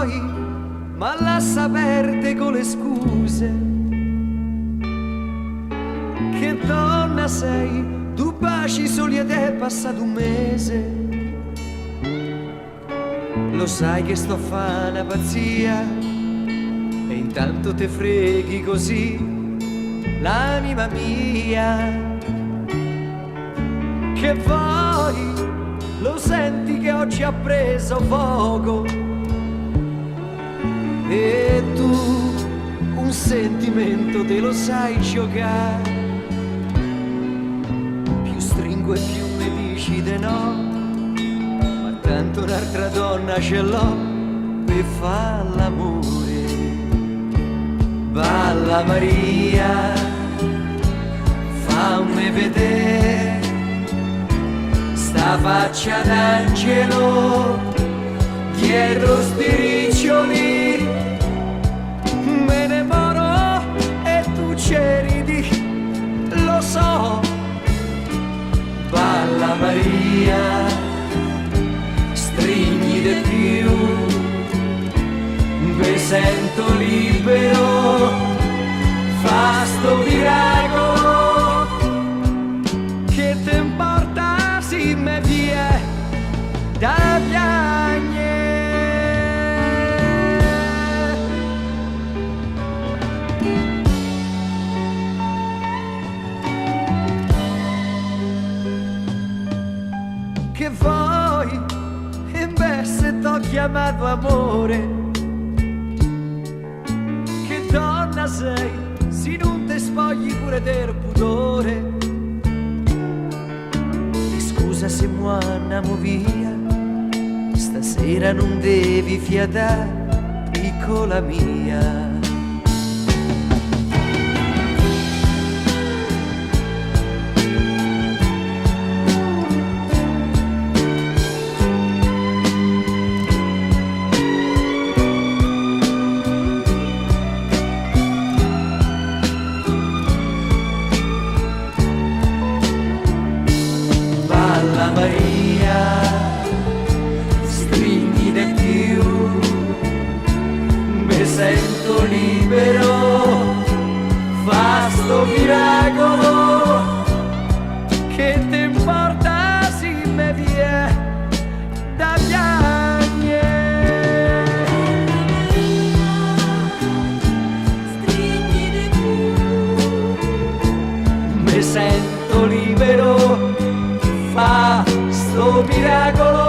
vuoi, ma lascia aperte con le scuse. Che donna sei, tu baci soli ed è passato un mese. Lo sai che sto a fa' una pazzia e intanto te freghi così l'anima mia. Che vuoi, lo senti che oggi ha preso fuoco e tu un sentimento te lo sai giocare. Più stringo e più mi dici di no, tanto un'altra donna ce l'ho per far l'amore. Balla Maria, fammi vedere sta faccia d'angelo dietro sti riccioli. Me ne moro e tu c'eri, lo so. Balla Maria, stringi di più, mi sento libero, fa sto miracolo. Che te importa se me vie da piagne? Che vuoi? E beh, se t'ho chiamato amore, che donna sei, se non te spogli pure del pudore. E scusa se mo andiamo via, stasera non devi fiatare, piccola mia. Balla Maria, stringi di più, mi sento libero, fa sto miracolo. Che ti importa se me vie da piagne? Stringi di più, mi sento libero, fa sto miracolo.